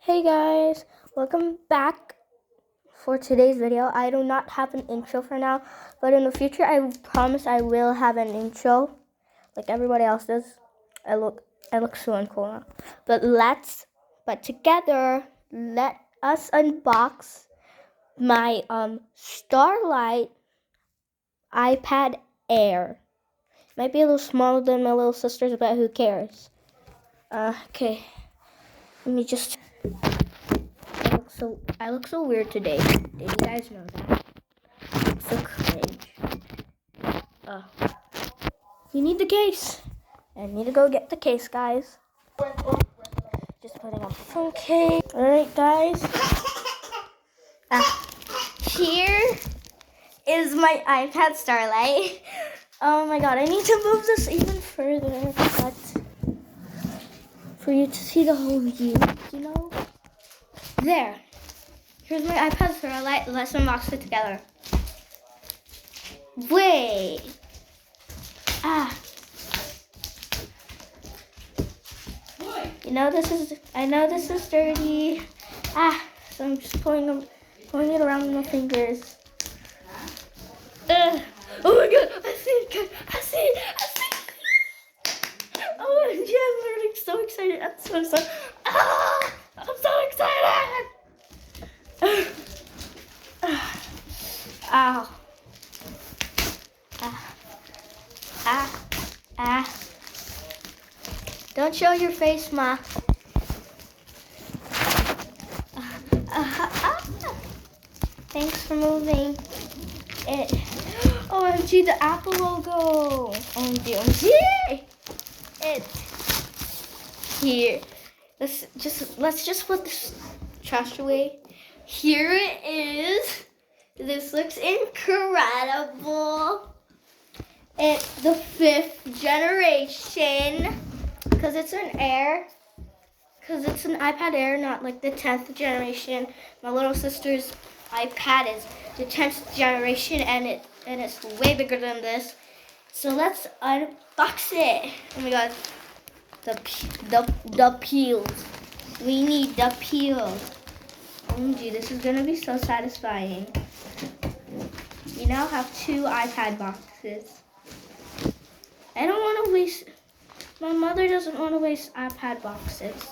Hey guys, welcome back for today's video. I do not have an intro for now, but in the future I promise I will have an intro like everybody else does. I look so uncool now. But together let us unbox my Starlight iPad Air. Might be a little smaller than my little sister's, but who cares? Okay. Let me just I look so weird today. Did you guys know that? I look so cringe. We need the case. I need to go get the case, guys. Just putting up the phone case. Alright, guys. Here is my iPad Starlight. Oh my god, I need to move this even further. But for you to see the whole view, you know? There. Here's my iPad Starlight. Let's unbox it together. Wait. I know this is dirty. So I'm just pulling it around with my fingers. Oh my god, I see it. Oh my god, I'm really so excited. I'm so excited. I'm so excited. Ow. Don't show your face, Ma. Thanks for moving it. OMG, the Apple logo. OMG. It's here. Let's just put this trash away. Here it is. This looks incredible. It's the 5th generation because it's an Air. Because it's an iPad Air, not like the 10th generation. My little sister's iPad is the 10th generation, and it's way bigger than this. So let's unbox it. Oh my god, the peels. We need the peel. OMG, this is gonna be so satisfying. We now have 2 iPad boxes. I don't want to waste. My mother doesn't want to waste iPad boxes.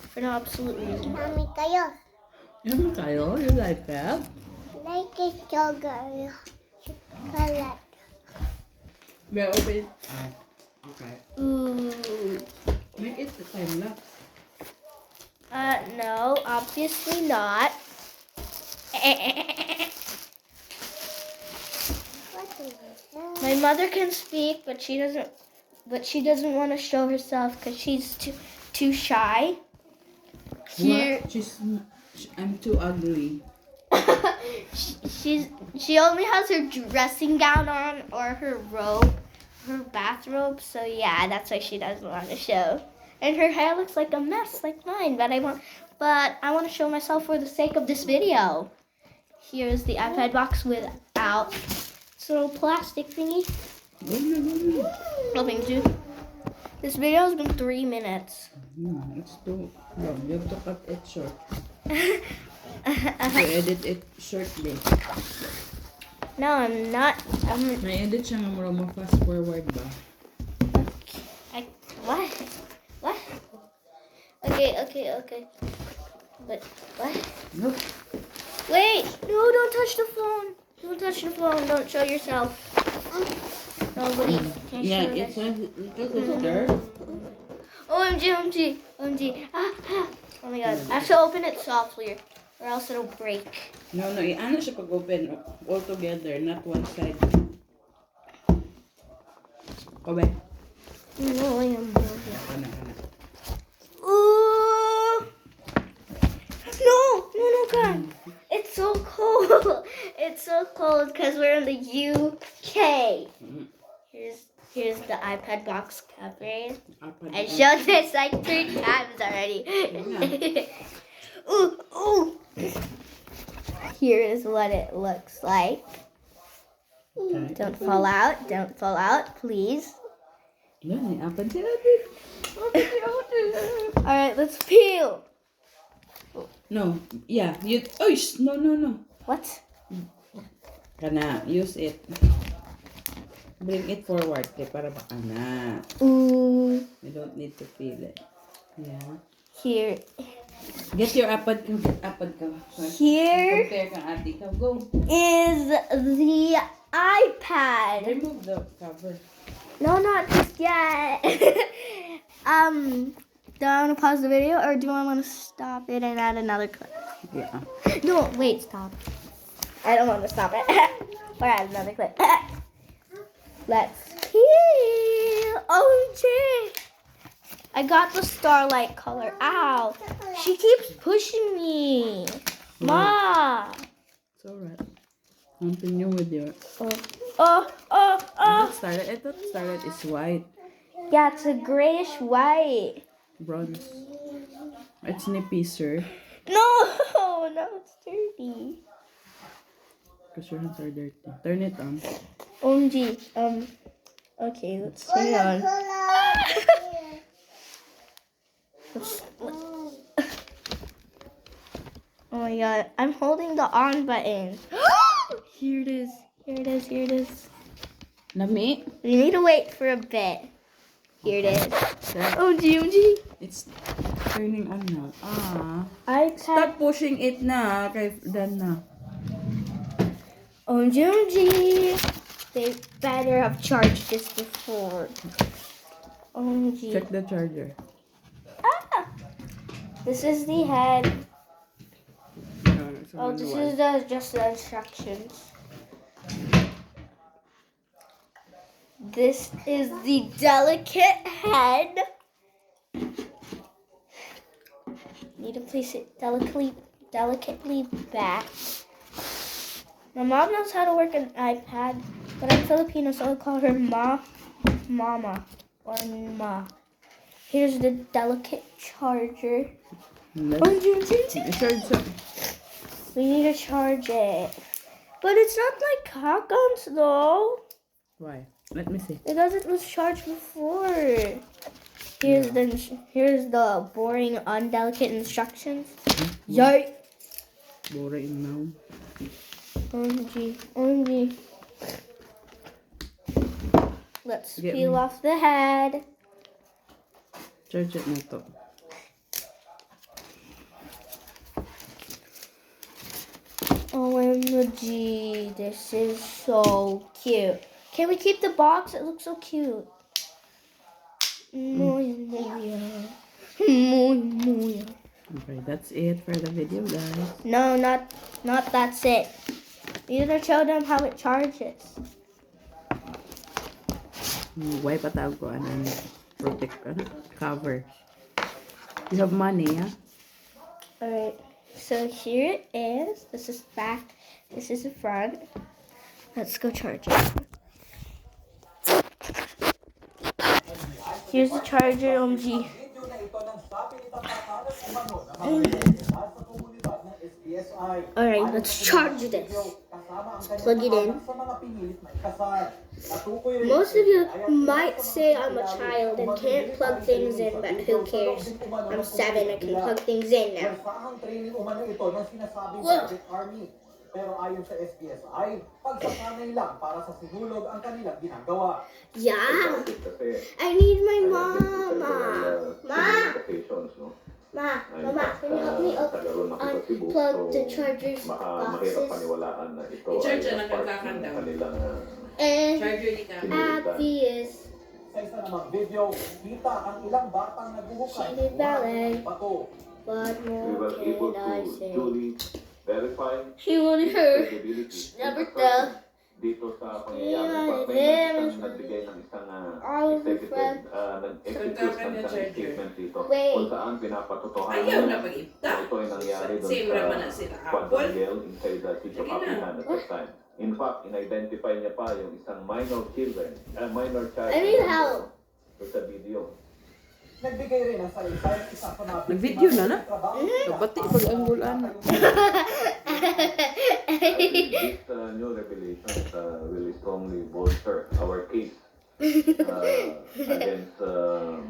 For no absolute reason. Mami kayo. Ano kayo? You like that? Like a sugar. Chocolate. Yeah, open it. Okay. Ooh. Make it the time lapse. No, obviously not. What is it? My mother can speak, but she doesn't want to show herself because she's too shy. Here, What? I'm too ugly. she only has her dressing gown on or her bathrobe. So yeah, that's why she doesn't want to show. And her hair looks like a mess, like mine. But I want to show myself for the sake of this video. Here's the iPad box without this little plastic thingy. Nothing to. This video has been 3 minutes. It's too long. You have to cut it short. You edit it shortly. No, I'm not. Na-edit siya nga mo fast forward ba? What? Okay. But what? Nope. Wait! No, don't touch the phone. Don't show yourself. Nobody can Yeah, show it's this. a little stir. OMG. Oh my god. I have to open it softly or else it'll break. No, ano siya pag-open all together, not one side. Kobe. No, I am moving. Ana. Ooh! No, God. It's so cold. It's so cold because we're in the UK. Here's the iPad box cover. I showed this like 3 times already. Ooh. Here is what it looks like. Okay. Don't fall out, please. Yan, apan si Ate. Apan si Ate. Alright, let's peel. No, yeah, you, oh, no. What? Kana, use it. Bring it forward, kay para baka na. Ooh, You don't need to feel it. Yeah. here. Get your apad ka. Here Compare kang ate ka. Go. is the iPad. Remove the cover. No, not just yet. Do I want to pause the video or do I want to stop it and add another clip? Yeah. No, wait, stop. I don't want to stop it. Or add another clip. Let's peel. OMG. I got the starlight color. Ow. She keeps pushing me. Ma. It's alright. Continue with your... Oh. I thought starlight is white. Yeah, it's a grayish white. Bronze. It's nippy, sir. No, it's dirty. Because your hands are dirty. Turn it on. OMG. Okay, let's turn it on. Oh my god, I'm holding the on button. Here it is. Lami? We need to wait for a bit. Here it is. That, OMG. it's turning on now. iPad. Stop pushing it na. Kay done na. OMG. They better have charged this before. OMG. Check the charger. This is the head. It's a Oh, this manual. is just the instructions. This is the delicate head. Need to place it delicately back. My mom knows how to work an iPad, but I'm Filipino, so I call her Mama, or Ma. Here's the delicate charger. Charge up. We need to charge it. But it's not like hot guns though. Why? Let me see. Because it was charged before. Here's the boring, undelicate instructions. Yay! Boring now. OMG. Let's Get peel me. off the head. Charge it na to. OMG, this is so cute. Can we keep the box? It looks so cute. Moya. Okay, that's it for the video, guys. No, not that's it. You need to show them how it charges. Why patawag ko protect cover. You have money, yeah? Alright, so here it is. This is back. This is the front. Let's go charge it. Here's the charger, OMG. Alright, let's charge this. Let's plug it in. Most of you might say I'm a child and can't plug things in, but who cares? I'm 7, I can plug things in now. Whoa. Pero ayon sa SPSI, pagsasanay lang para sa sinulog ang kanilang ginagawa. Yeah, I need my mama. Mama, can you help me unplug the charger's boxes? Charger na kagkakanda. And Charger ni ka. obvious. Sa isa namang video, kita ang ilang batang naguhukay She did ballet. bato. What more can I say? Verify She wanted her. credibility Never tell. dito sa Yeah, pangyayari. May them. nagbigay ng isang All of her executive, friends. nag-execute ng isang statement dito Wait. kung saan pinapatotohanan Ayaw na na pag-ita. ito ay nangyari doon Same raman na sa sila. quadrangle inside the Tito Sige na. Papihan at that time. In fact, in-identify niya pa yung isang minor child I need help. sa video. Nagbigay rin ang salaysay isa sa mga Nag-video na. Kabati pag anggulan. This new revelation really strongly bolster our case against the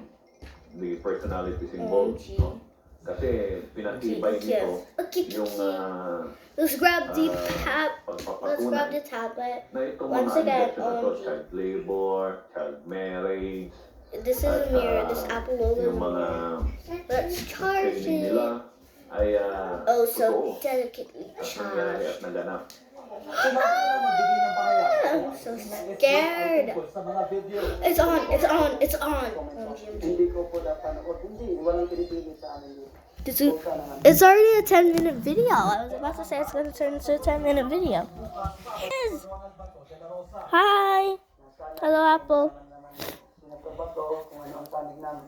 personalities involved. No? Kasi pinatibay nito yung Let's grab the pagpapatunay tablet. na itong Once mga again, allegation na to, child labor, child marriage, This is a mirror. This Apple logo is yung a mga mirror. Let's charge training it. nila ay Oh, so totoo delicately at nangyari charged. at naganap. I'm so scared. Sa mga video. It's on. It's on. It's on. Hindi ko po napanood. Hindi, walang pinipilit sa amin dito. It's already a 10-minute video. I was about to say it's going to turn into a 10-minute video. Yes. Hi. Hello, Apple. Sinatrabato kung ano ang panig namin.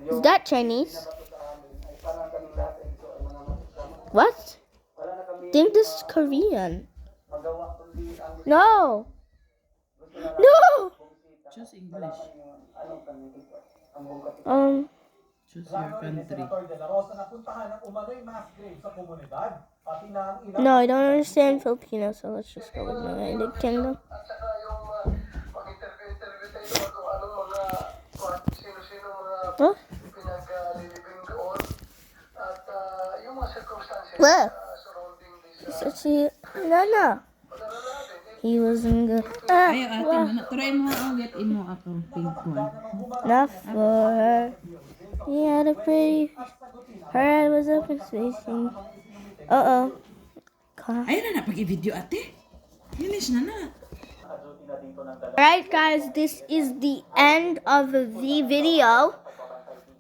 Is that Chinese? Ay parang kaming lahat ay ito ay mga masasama. What? Wala na kami I think this is Korean. magawa kundi ang No. No. Choose English. ano kami dito. Ang buong kapitbahay. Choose your country. Senator De La Rosa na puntahan ng umano'y mass grave sa komunidad. Pati na ang ilang No, I don't understand Filipino, so let's just go with the United Kingdom. At saka yung mag-interview tayo kung anong mga sino-sino mga Huh? pinaglilibing doon at yung mga circumstances Where? surrounding this. So she, no. He was in the. Ayo ate mo. Try mo ang get imo akong pink one. Not for her. He had a pretty. Her head was up in space. Uh-oh. Ayun na pag-i-video ate. Finish na na. Alright guys, this is the end of the video.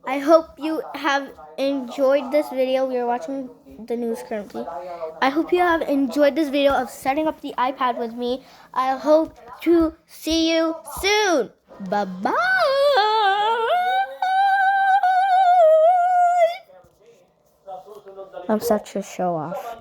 I hope you have enjoyed this video. We are watching the news currently. I hope you have enjoyed this video of setting up the iPad with me. I hope to see you soon. Bye-bye. I'm such a show off.